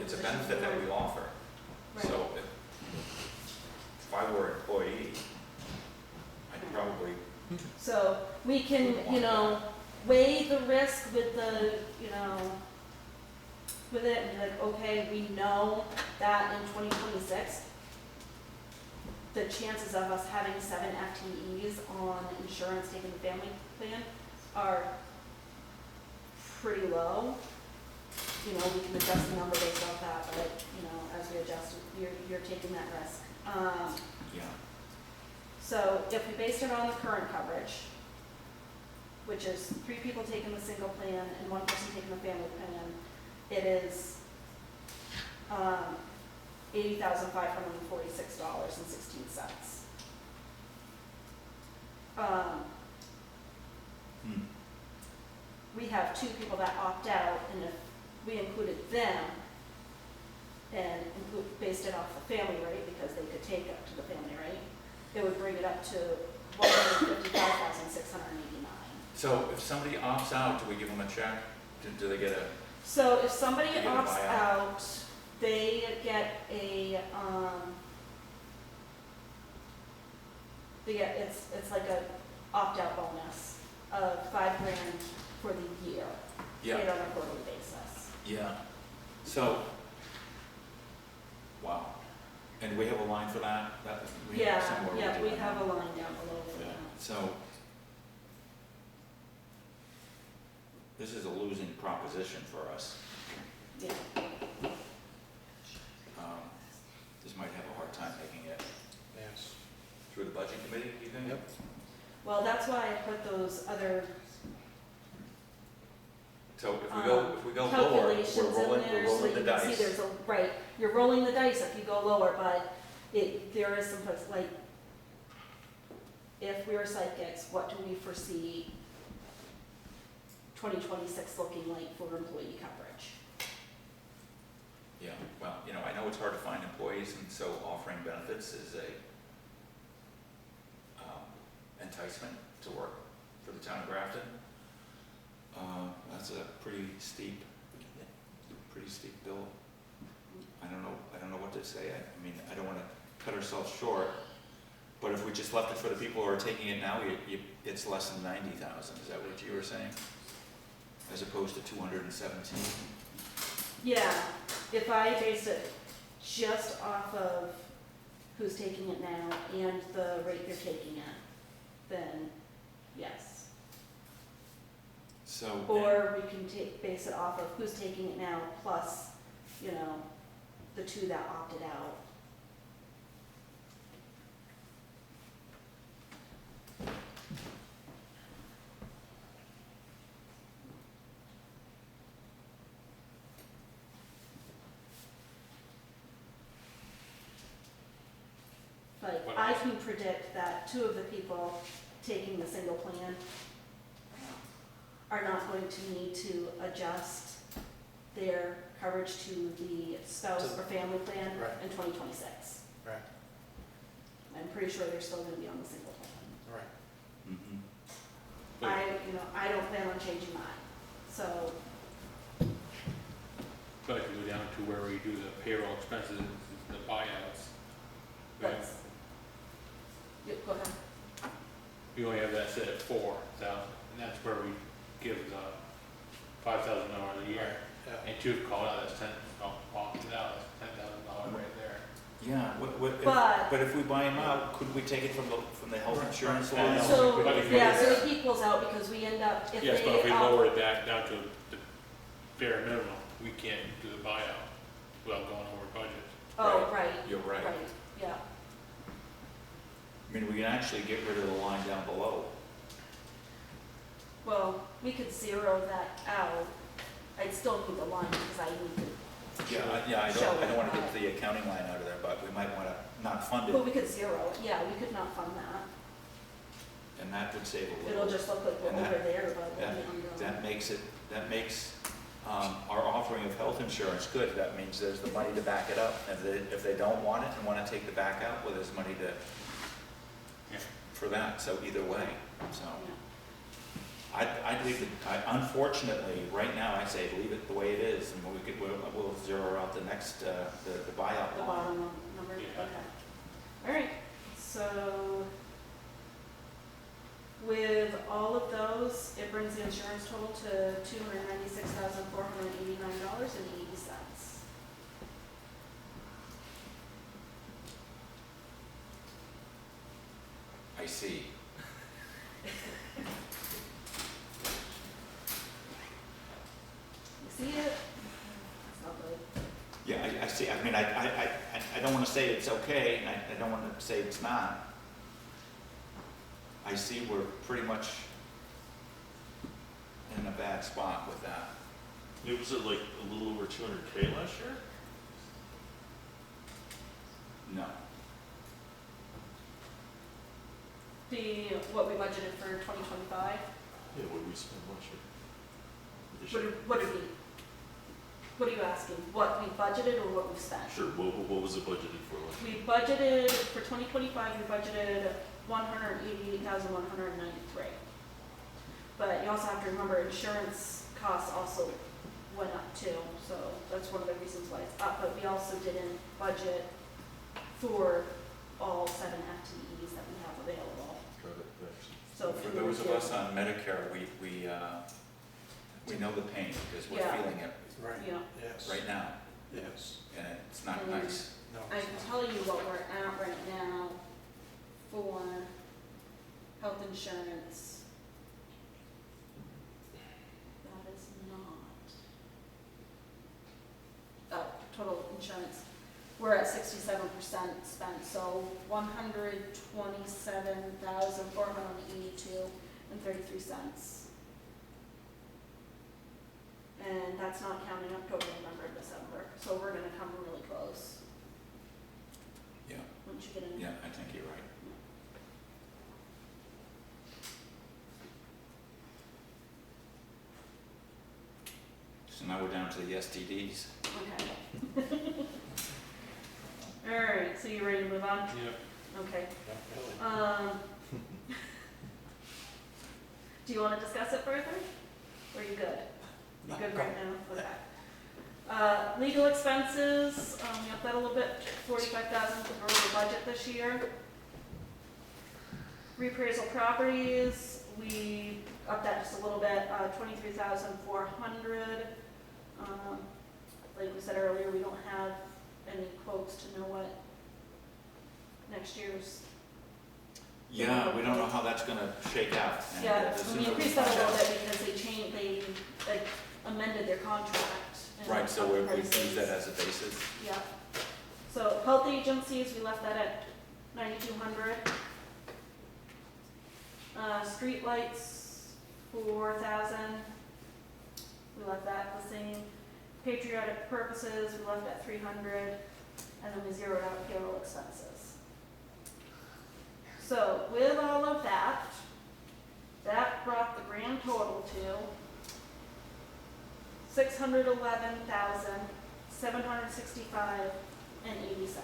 it's a positions benefit that were- we offer. Right. So if I were an employee, I'd probably, So we can, Wouldn't you want know, weigh the risk with the, you know, with it and be like, okay, we know that in 2026, the chances of us having 7 FTEs on insurance taking the family plan are pretty low. You know, we can adjust the number based off that, but, you know, as we adjust, you're taking that risk. yeah, So if we based it on the current coverage, which is 3 people taking the single plan and 1 person taking the family plan, it is $80,546.16. hmm, We have 2 people that opt out, and if we included them and based it off the family rate, because they could take up to the family rate, it would bring it up to $155,689. so if somebody opts out, do we give them a check? Do they get a, So if somebody They get a opts buyout. out, they get a, it's like a opt-out bonus of $5,000 for the year, yeah, paid on a quarterly basis. yeah, so, wow, and we have a line for that? We have Yeah, somewhere yeah, do we that. have a line down below for Yeah. that. So, this is a losing proposition for us. Yeah, This might have a hard time making it Yes. through the budget committee, do you think? Yep. well, that's why I put those other So if we go lower, calculations we're in rolling there, so the you can see dice. there's a, right, you're rolling the dice if you go lower, but there is some, like, if we were psychics, what do we foresee 2026 looking like for employee coverage? Yeah, well, you know, I know it's hard to find employees, and so offering benefits is a enticement to work for the town of Grafton. That's a pretty steep bill. I don't know what to say. I mean, I don't want to cut ourselves short, but if we just left it for the people who are taking it now, it's less than 90,000. Is that what you were saying? As opposed to 217. Yeah, if I base it just off of who's taking it now and the rate they're taking it, then yes. So. Or we can base it off of who's taking it now plus, you know, the 2 that opted out. But I can predict that 2 of the people taking the single plan are not going to need to adjust their coverage to the spouse or family plan Right. in 2026. Right. I'm pretty sure they're still gonna be on the single plan. Right. Mhm. I don't plan on changing mine, so, But if you go down to where we do the payroll expenses, the buyouts, let's, go ahead. we only have that set at 4,000, and that's where we give the $5,000 a year. Yeah. And 2 have called out, that's 10, opted out, that's $10,000 right there. Yeah, But- but if we buy them out, could we take it from the health insurance Right. line? So, But if yeah, you- so it equals out because we end up, if Yes, but if we they, lower it back down to the bare minimum, we can't do the buyout without going over budget. oh, right, You're right. right, yeah. I mean, we can actually get rid of the line down below. Well, we could zero that out. I'd still need the line because I need to, I Show don't it, want to get the accounting line out of there, but we might want to not fund but it, we could zero it, yeah, we could not fund that. and that would save a little. It'll just look like we're And that- over there, but we'll That, be under. that makes our offering of health insurance good. That means there's the money to back it up. If they don't want it and want to take the back out, well, there's money Yeah. for that, so either way, so. Yeah. I'd leave it, unfortunately, right now, I say leave it the way it is, and we'll zero out the next, the buyout The line. bottom number, Yeah. okay. All right, so with all of those, it brings the insurance total to $296,489.80. I see. You see it? That's not good. Yeah, I see, I mean, I don't wanna say it's okay, and I don't wanna say it's not. I see we're pretty much in a bad spot with that. It was at like a little over 200K last year? No. What we budgeted for 2025, Yeah, what did we spend last year? This what year? are you asking? What we budgeted or what we spent? Sure, what was it budgeted for last year? We budgeted, for 2025, we budgeted $188,193. But you also have to remember, insurance costs also went up too, so that's one of the reasons why it's up. But we also didn't budget for all 7 FTEs that we have available. Got it, thanks. So For if we those were of to- us on Medicare, we know the pain, because we're Yeah. feeling it Right, Yeah, yes. right now, Yes. and it's not Mm. nice. No, I it's can not. tell you what we're at right now for health insurance. That is not. Oh, total insurance. We're at 67% spent, so $127,482.33. And that's not counting October, November, and December, so we're gonna come really close Yeah, once you get in. yeah, I think you're right. So now we're down to the STDs. Okay. All right, so you ready to move on? Yep. Okay. Not really. Do you wanna discuss it further? Or are you good? You No, good go. right now? Okay. Legal expenses, we upped that a little bit, 45,000 for the budget this year. Reappraisal properties, we upped that just a little bit, 23,400. Like we said earlier, we don't have any quotes to know what next year's. Yeah, we don't know how that's gonna shake out. And Yeah, the we sooner increased that a find little out- bit because they like amended their contract. and Right, so upped we the use prices. that as a basis. Yeah. So health agencies, we left that at 9,200. Streetlights, 4,000. We left that the same. Patriotic purposes, we left at 300, and then we zeroed out payroll expenses. So with all of that, that brought the grand total to $611,765.80.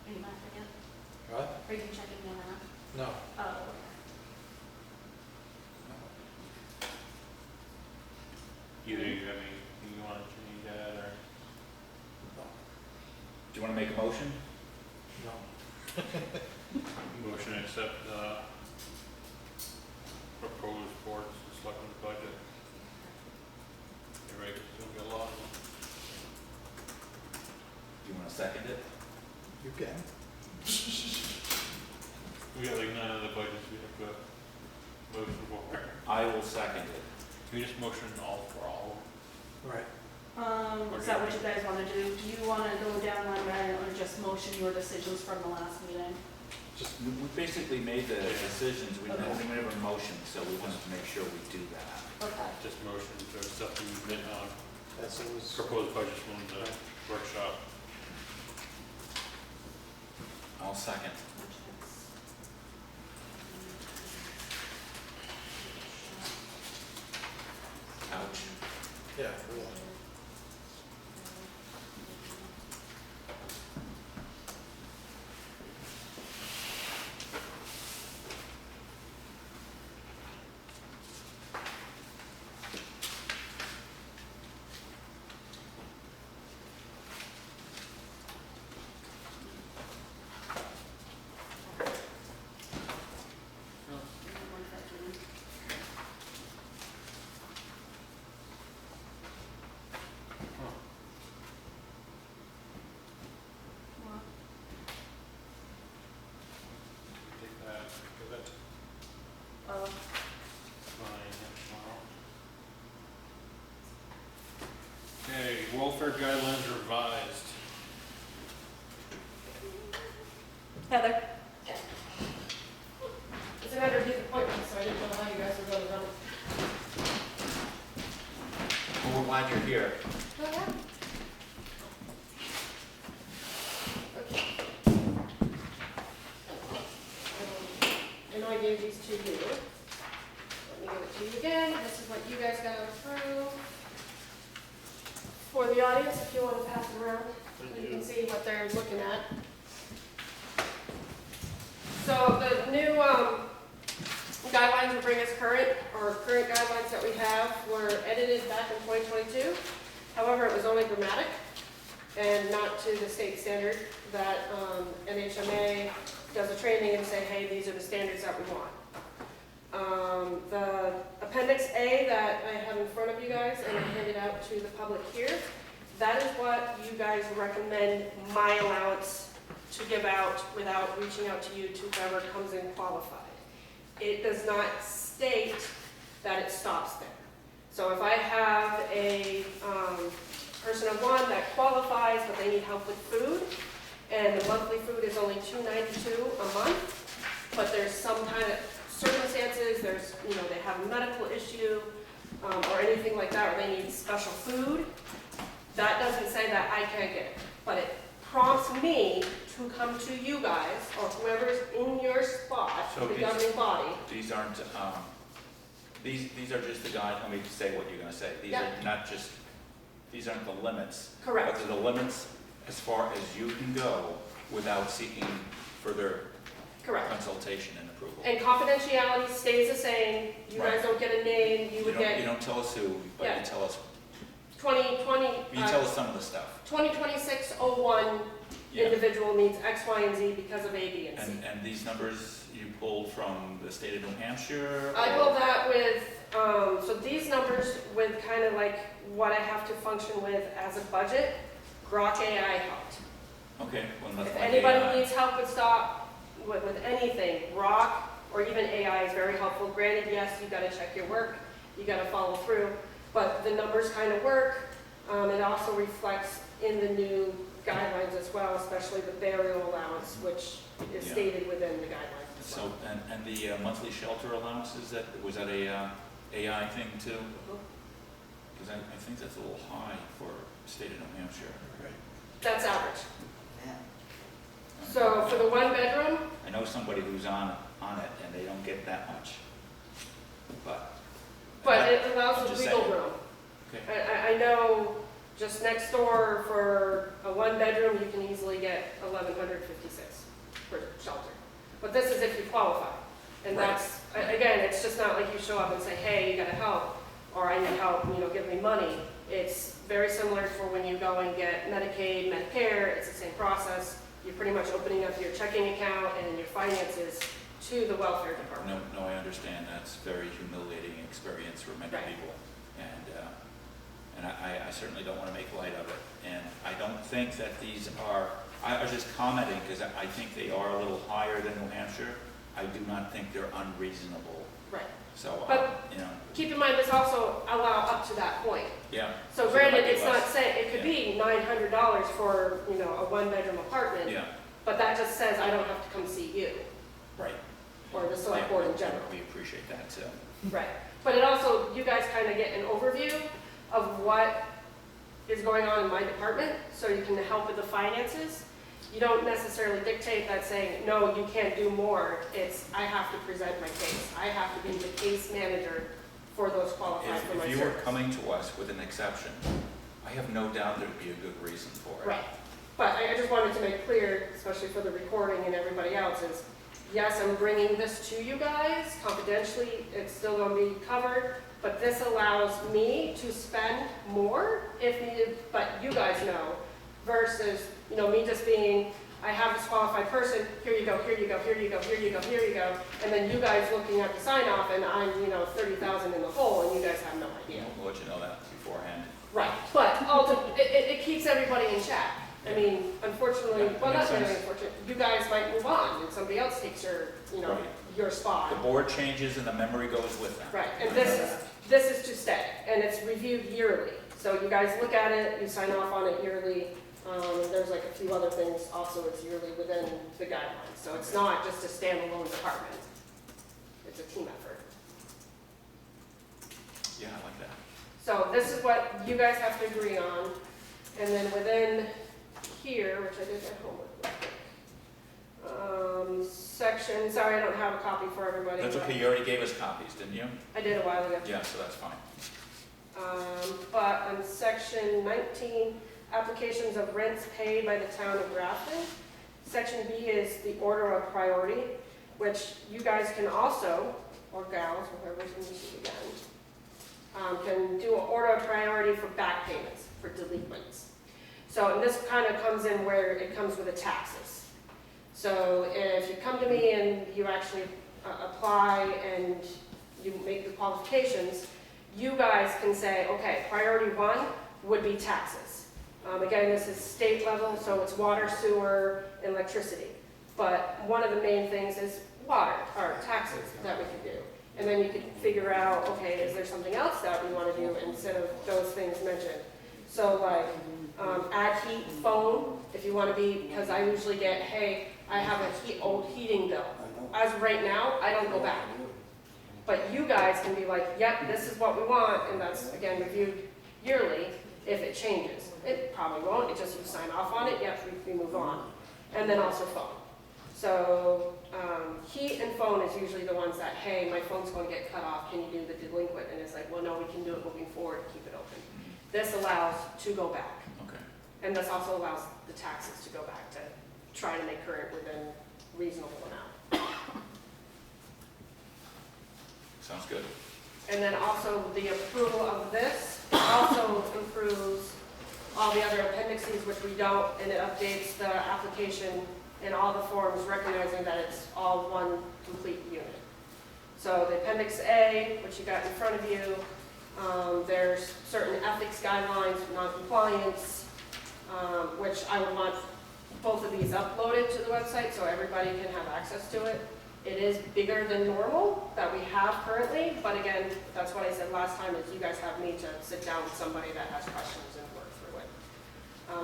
Are you not forget? What? Are you checking the math? No. Oh, Either you have anything you wanna change that, or? Do you wanna make a motion? No. Motion to accept the proposed board's selectmen's budget. You're right, it's gonna be a lot. Do you wanna second it? You can. We got like 9 other budgets we have to motion for. I will second it. Can we just motion all for all? Right. is that what you guys wanna do? Do you wanna go down one round or just motion your decisions from the last meeting? Just, We basically made the decisions, we Okay. never motioned, so we wanted to make sure we do that. Okay. Just motion to accept the bid on as it was. proposed budget from the workshop. I'll second. Ouch. Yeah, really. Take that, give that to Oh, Ryan tomorrow. Okay, welfare guidelines revised. Heather? It's a matter of his appointment, so I didn't know how you guys were going to run it. Well, we're glad you're here. Oh, yeah. Okay. I know I gave these to you. Let me give it to you again. This is what you guys got approved. For the audience, if you want to pass it around, so you can see what they're looking at. So the new guidelines will bring us current guidelines that we have were edited back in 2022. However, it was only grammatic and not to the state standard that NHMA does a training and say, hey, these are the standards that we want. The Appendix A that I have in front of you guys and I handed out to the public here, that is what you guys recommend my allowance to give out without reaching out to you to whoever comes in qualified. It does not state that it stops there. So if I have a person of one that qualifies but they need help with food, and the monthly food is only $2.92 a month, but there's some kind of circumstances, there's, you know, they have a medical issue or anything like that, or they need special food, that doesn't say that I can't get it, but it prompts me to come to you guys or whoever's in your spot, So the these- governing body. These aren't, these are just the guide, let me say what you're gonna say. These Yeah. are not just, these aren't the limits. Correct. But they're the limits as far as you can go without seeking further Correct. consultation and approval. And confidentiality stays the same. You guys Right. don't get a name. You would You get don't tell us who, but Yeah. you tell us, 2020, you tell us some of the stuff. 2026-01 Yeah. individual needs X, Y, and Z because of A, B, and C. And these numbers you pulled from the state of New Hampshire? I or- pulled that with, so these numbers with kind of like what I have to function with as a budget, Grok AI helped. Okay, well, that's If like anybody AI. needs help with anything, Grok or even AI is very helpful. Granted, yes, you gotta check your work, you gotta follow through, but the numbers kind of work. It also reflects in the new guidelines as well, especially the burial allowance, which is Yeah. stated within the guidelines as So, well. and the monthly shelter allowances, was that a AI thing too? Mhm. Because I think that's a little high for state of New Hampshire. Right. That's average. So for the one bedroom, I know somebody who's on it and they don't get that much. but it allows I'm a just legal saying. room. Okay, I know just next door for a one bedroom, you can easily get 1,156 for shelter. But this is if you qualify. And Right. that's, again, it's just not like you show up and say, hey, you gotta help, or I need help, you know, give me money. It's very similar for when you go and get Medicaid, Medicare, it's the same process. You're pretty much opening up your checking account and your finances to the welfare department. no, I understand, that's very humiliating experience for many Right. people. And I certainly don't want to make light of it. And I don't think that these are, I was just commenting because I think they are a little higher than New Hampshire. I do not think they're unreasonable. Right. So, But- you know, Keep in mind, this also allow up to that point. yeah. So there might granted, be it's not less. saying, it could be $900 for, you know, a one bedroom apartment. Yeah, But that just says I don't have to come see you, right. or the select board in Yeah, general. We appreciate that too. Right. But it also, you guys kind of get an overview of what is going on in my department, so you can help with the finances. You don't necessarily dictate that saying, no, you can't do more. It's, I have to present my case. I have to be the case manager for those qualified for my If you were service. coming to us with an exception, I have no doubt there'd be a good reason for it. Right. But I just wanted to make clear, especially for the recording and everybody else, is yes, I'm bringing this to you guys confidentially. It's still going to be covered, but this allows me to spend more if needed, but you guys know, versus, you know, me just being, I have this qualified person, here you go, here you go, here you go, here you go, here you go, and then you guys looking at the sign off and I'm, you know, 30,000 in the hole and you guys have no idea. We'll let you know that beforehand. Right, but ultimately, it keeps everybody in check. I mean, unfortunately, Yeah, well, not makes really sense. unfortunate, you guys might move on and somebody else takes your, you know, Right. your spot. The board changes and the memory goes with them. Right, and I know this that. is to stay, and it's reviewed yearly. So you guys look at it, you sign off on it yearly. There's like a few other things also, it's yearly within the guidelines. So it's not just a standalone department. It's a team effort. Yeah, I like that. So this is what you guys have to agree on. And then within here, which I did at homework real quick. Section, sorry, I don't have a copy for everybody. That's but okay, you already gave us copies, didn't you? I did a while ago. Yeah, so that's fine. But on section 19, applications of rents paid by the town of Grafton. Section B is the order of priority, which you guys can also, or gals, whoever's in this again, can do an order of priority for back payments, for delinquents. So, and this kind of comes in where it comes with the taxes. So if you come to me and you actually apply and you make the qualifications, you guys can say, okay, priority one would be taxes. Again, this is state level, so it's water, sewer, and electricity. But one of the main things is water, or taxes, that we can do. And then you can figure out, okay, is there something else that we want to do instead of those things mentioned? So like, add heat, phone, if you want to be, because I usually get, hey, I have a old heating bill. As of right now, I don't go back. But you guys can be like, yep, this is what we want, and that's, again, reviewed yearly if it changes. It probably won't, it just you sign off on it, yep, we move on. And then also phone. So heat and phone is usually the ones that, hey, my phone's going to get cut off, can you do the delinquent? And it's like, well, no, we can do it moving forward, keep it open. This allows to go back. Okay. And this also allows the taxes to go back to try to make current within reasonable amount. Sounds good. And then also the approval of this also improves all the other appendices, which we don't, and it updates the application in all the forms, recognizing that it's all one complete unit. So the Appendix A, which you got in front of you, there's certain ethics guidelines for non-compliance, which I would want both of these uploaded to the website so everybody can have access to it. It is bigger than normal that we have currently, but again, that's what I said last time, is you guys have me to sit down with somebody that has questions and work through it.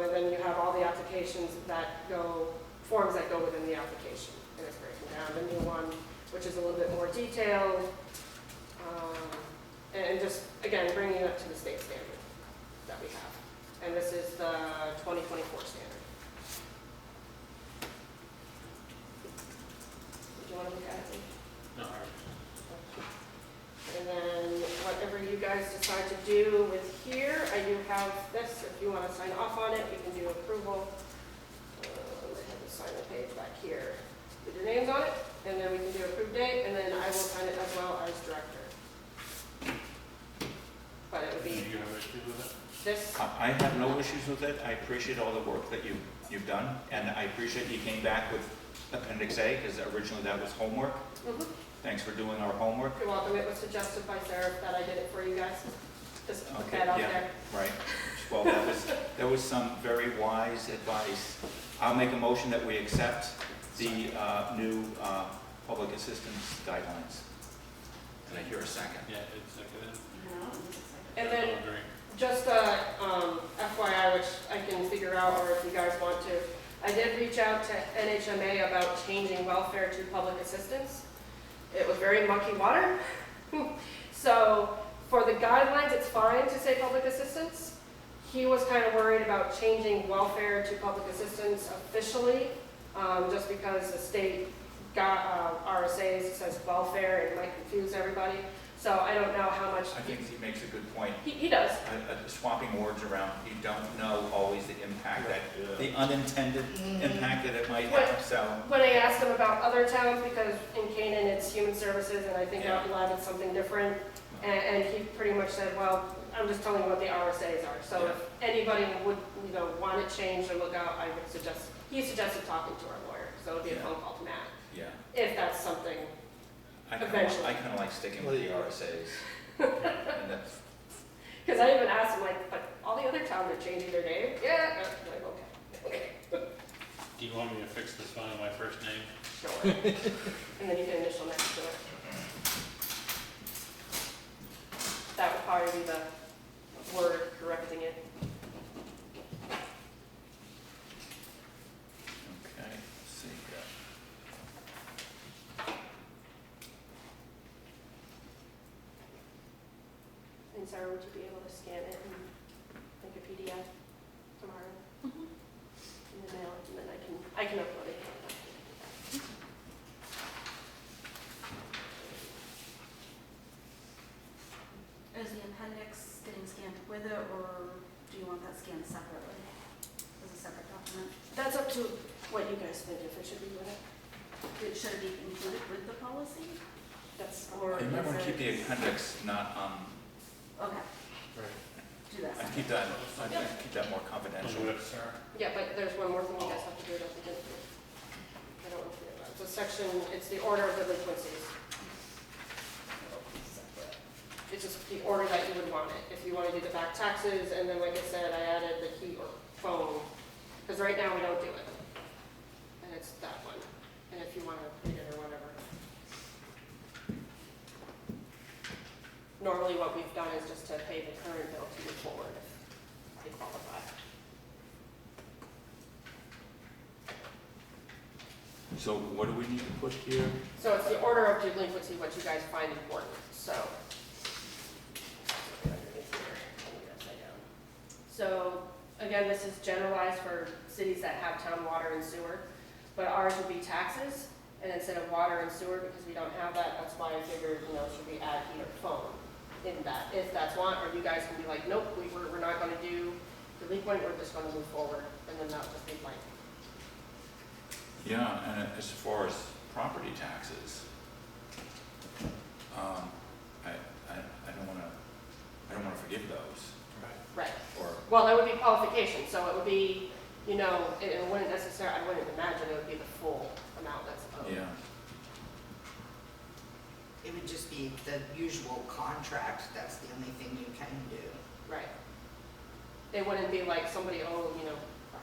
And then you have all the applications that go, forms that go within the application, and it's breaking down. The new one, which is a little bit more detailed, and just, again, bringing it up to the state standard that we have. And this is the 2024 standard. Do you want to look at it? No, And then whatever you guys decide to do with here, I do have this. If you want to sign off on it, we can do approval. I have to sign the page back here with your names on it, and then we can do approved date, and then I will sign it as well as director. But it would do be you have issues with it? this. I have no issues with it. I appreciate all the work that you've done, and I appreciate you came back with Appendix A, because originally that was homework. Mhm. Thanks for doing our homework. You're welcome. It was suggested by Sarah that I did it for you guys. Just put Okay, that out yeah. there. Right. Well, that was some very wise advice. I'll make a motion that we accept the new public assistance guidelines. And I hear a second. Yeah, it's seconded. And then I'll agree. just FYI, which I can figure out, or if you guys want to, I did reach out to NHMA about changing welfare to public assistance. It was very mucky water. So for the guidelines, it's fine to say public assistance. He was kind of worried about changing welfare to public assistance officially, just because the state got RSAs, it says welfare, and it might confuse everybody. So I don't know how much. I think he makes a good point. He does. Swapping words around, you don't know always the impact that, Yeah. the unintended impact that it might have, so. When I asked him about other towns, because in Canaan it's human services, and I think out in Lab it's something different, and he pretty much said, well, I'm just telling you what the RSAs are. So if anybody would, want it changed or look out, I would suggest, he suggested talking to our lawyer, so it would be a Yeah. phone call to Matt, Yeah, if that's something. I Eventually. kinda like sticking with the RSAs. And that's, Because I even asked him, like, but all the other towns are changing their name? Yeah. I'm like, okay. Do you want me to fix the spelling of my first name? Sure. And then you can initial next to it. That would probably be the word correcting it. okay, let's see here. And Sarah, would you be able to scan it and make a PDF tomorrow? Mhm. And then mail it, and then I can upload it. Is the appendix getting scanned with it, or do you want that scanned separately, as a separate document? That's up to what you guys think, if it should be with it. Should it be included with the policy? That's, Or You might is wanna keep the it- appendix not, Okay, Right. do that. I'd keep that, I'd keep that more confidential. I'll do it, Sarah. yeah, but there's one more thing you guys have to do, don't forget. I don't know if you know that. It's a section, it's the order of delinquencies. It's just the order that you would want it. If you want to do the back taxes, and then like I said, I added the heat or phone, because right now we don't do it. And it's that one. And if you want to read it or whatever. Normally what we've done is just to pay the current bill to move forward if they qualify. So what do we need to put here? So it's the order of delinquency, what you guys find important, so. So, again, this is generalized for cities that have town water and sewer, but ours would be taxes, and instead of water and sewer, because we don't have that, that's why I figured, should we add heat or phone in that, if that's one, or you guys can be like, nope, we're not gonna do delinquent, we're just gonna move forward, and then that would just be blank. Yeah, and as far as property taxes, I don't wanna forgive those, Right. or, Well, that would be qualification, so it would be, it wouldn't necessarily, I wouldn't imagine it would be the full amount that's owed. yeah, It would just be the usual contract, that's the only thing you can do. Right. It wouldn't be like somebody owed,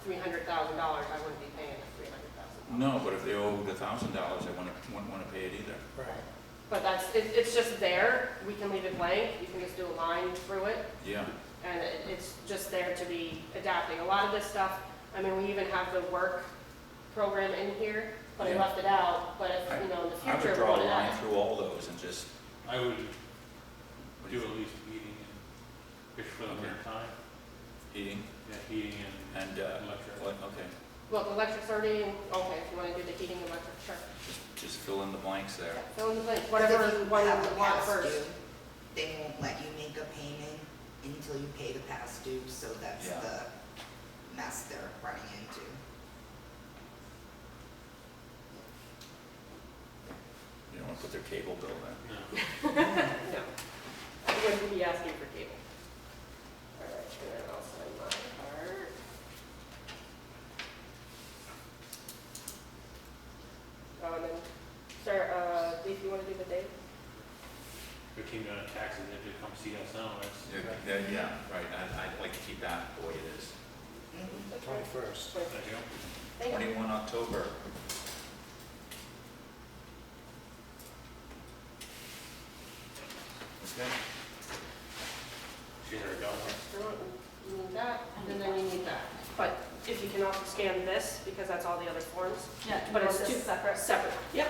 $300,000, I wouldn't be paying $300,000. no, but if they owed $1,000, I wouldn't wanna pay it either. Right. But it's just there, we can leave it blank, you can just do a line through it, Yeah, and it's just there to be adapting. A lot of this stuff, we even have the work program in here, but I Yeah. left it out, but if, in the I would future, we draw want a to line add it. through all those and just, I would what do do you at think? least heating and, fish for the winter time, Heating yeah, heating and and, electric. okay, Well, the electric's already in, okay, if you want to do the heating and electric, sure. just fill in the blanks there. Yeah, fill in the blank, But if whatever you one have you a want past first. due, they won't let you make a payment until you pay the past due, so that's Yeah. the mess they're running into. You don't wanna put their cable bill in. No. No. You wouldn't be asking for cable. All right, and then I'll sign my part. And then, sir, Dave, you want to do the date? We came down to taxes, they did come see us now, that's. Yeah, right, I'd like to keep that the way it is. Mhm. 21st. There you go. Thank you. 21 October. Okay. She had her gun. You need that, and then you need that. But if you can also scan this, because that's all the other forms, Yeah, but it's two two separate. separate. Yep.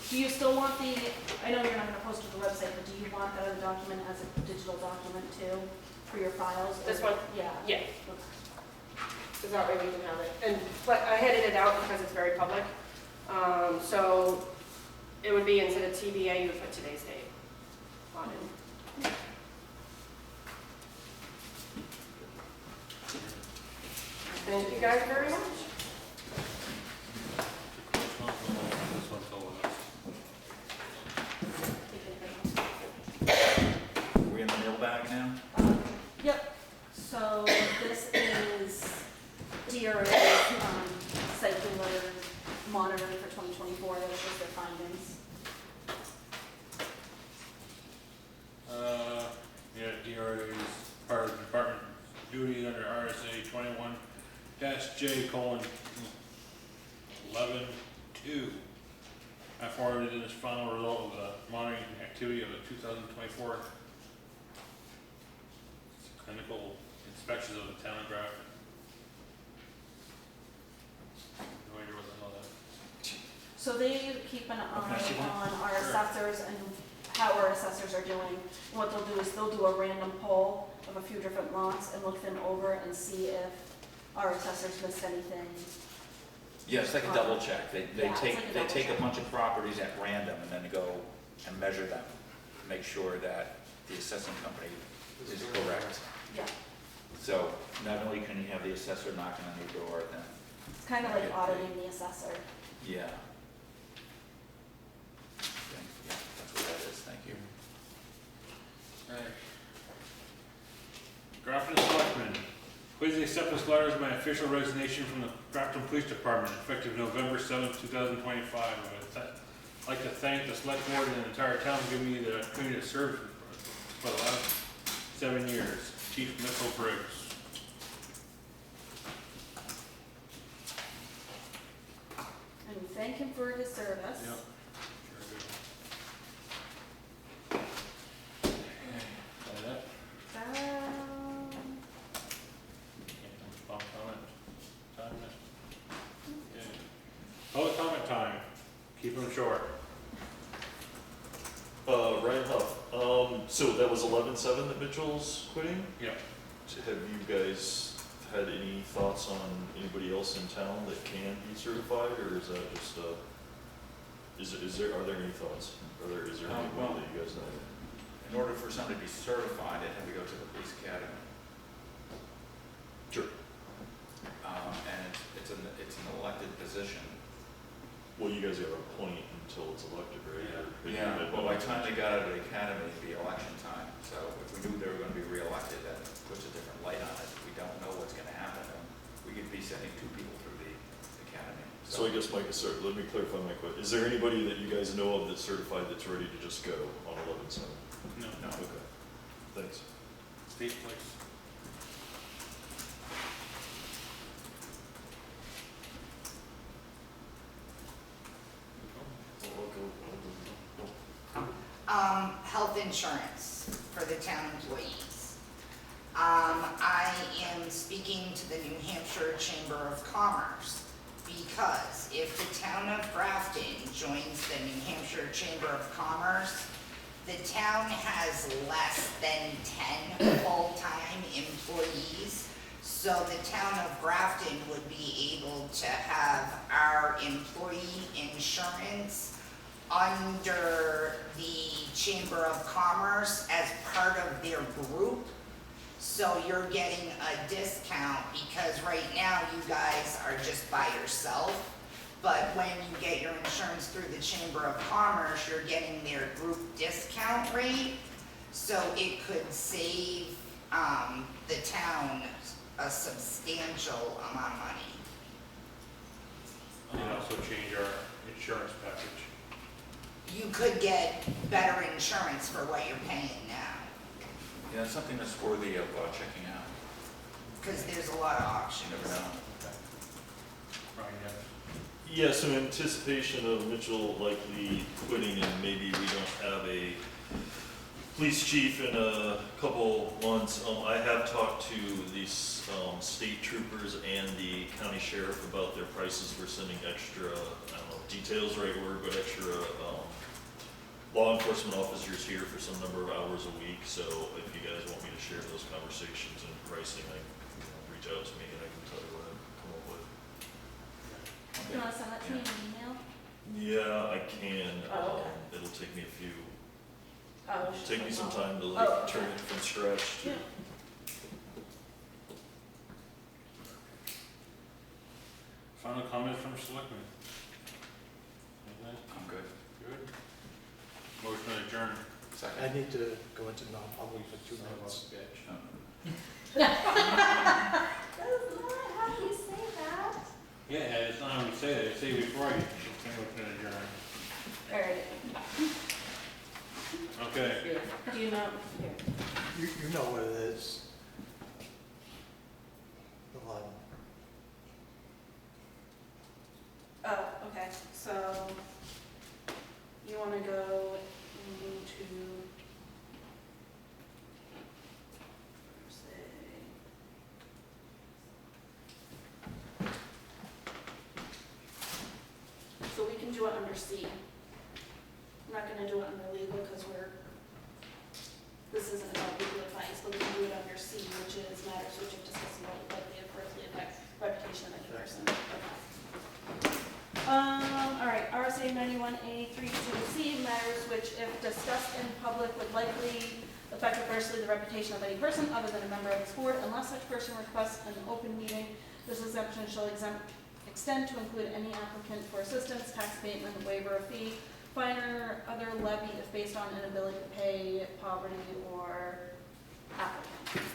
Do you still want I know you're not gonna post to the website, but do you want that other document as a digital document too? for your files? or- This one? Yeah. Yeah. Okay. So that way we can have it. And, but I headed it out because it's very public. So it would be instead of TBA, you would put today's date on it. Thank you guys very much. This one's all of us. Are we in the mailbag now? Yep, so this is DRA's, cycler monitoring for 2024, that was just their findings. Yeah, DRA is part of the department duty under RSA 21-J:11(2). I forwarded in this final result of the monitoring activity of the 2024 clinical inspections of the town of Grafton. No idea what the hell that is. So they keep an can I see eye that? on our Sure. assessors and how our assessors are doing. What they'll do is they'll do a random poll of a few different lots and look them over and see if our assessors missed anything. Yeah, it's like a double check. They Yeah, it's like a take, they double take a check. bunch of properties at random and then go and measure them. Make sure that the assessing company is correct. Yeah, So not only can you have the assessor knocking on your door, then, it's kind of like auditing the assessor. yeah. Okay, yeah, that's what that is, thank you. Grafton Selectmen, please accept this letter as my official resignation from the Grafton Police Department effective November 7th, 2025. I'd like to thank the select board and the entire town for giving me the opportunity to serve for the last 7 years. Chief Mitchell Briggs. And we thank him for his service. Yep. That? Public comment time? Okay. Public comment time. Keep them short. Ryan Huff, so that was 11/7 that Mitchell's quitting? Yep. Have you guys had any thoughts on anybody else in town that can be certified, or is that just, are there any thoughts? Is there Well, anybody that you guys know? In order for somebody to be certified, they have to go to the police academy. Sure. And it's an elected position. Well, you guys gotta appoint until it's elected, right? Or have you Yeah, had well, by the time public- they got out of the academy, it'd be election time, so if we knew they were gonna be reelected, that puts a different light on it. We don't know what's gonna happen, and we could be sending 2 people through the academy. So I guess, Mike, let me clarify my question. Is there anybody that you guys know of that's certified that's ready to just go on 11/7? No. No. Okay, thanks. Steve, please. Health insurance for the town employees. I am speaking to the New Hampshire Chamber of Commerce because if the town of Grafton joins the New Hampshire Chamber of Commerce, the town has less than 10 full-time employees. So the town of Grafton would be able to have our employee insurance under the Chamber of Commerce as part of their group. So you're getting a discount because right now you guys are just by yourself. But when you get your insurance through the Chamber of Commerce, you're getting their group discount rate. So it could save the town a substantial amount of money. And also change our insurance package. You could get better insurance for what you're paying now, Yeah, it's something that's worthy of checking out. because there's a lot of You options. never know. Right, yeah. Yes, in anticipation of Mitchell likely quitting and maybe we don't have a police chief in a couple months, I have talked to these state troopers and the county sheriff about their prices for sending extra, I don't know, if details the right word, but extra law enforcement officers here for some number of hours a week, so if you guys want me to share those conversations and pricing, reach out to me and I can tell you what I come up with. You wanna send that to me in an email? Yeah, I can. Oh, okay. It'll take me a few, Oh, it'll take me some time to Oh, like okay. turn it from scratch to. Yeah. Final comments from selectmen? Anything? I'm good. Good. Motion adjourned. I Second. need to go into non-public for 2 minutes. That's not how you say that. Yeah, it's not how we say it, say it before you say motion adjourned. Alright, Okay. do you know, here, You know what it is. The line. oh, okay, so, you wanna go into, say, so we can do it under C. I'm not gonna do it under legal, because this isn't about legal advice, but we can do it under C, which is matters which if discussed will likely adversely affect reputation of any person. Okay. All right, RSA 91A32C, matters which if discussed in public would likely affect adversely the reputation of any person other than a member of this board, unless such person requests an open meeting. This exemption shall extend to include any applicant for assistance, tax abatement, waiver of fee, fine or other levy if based on inability to pay, poverty, or applicant.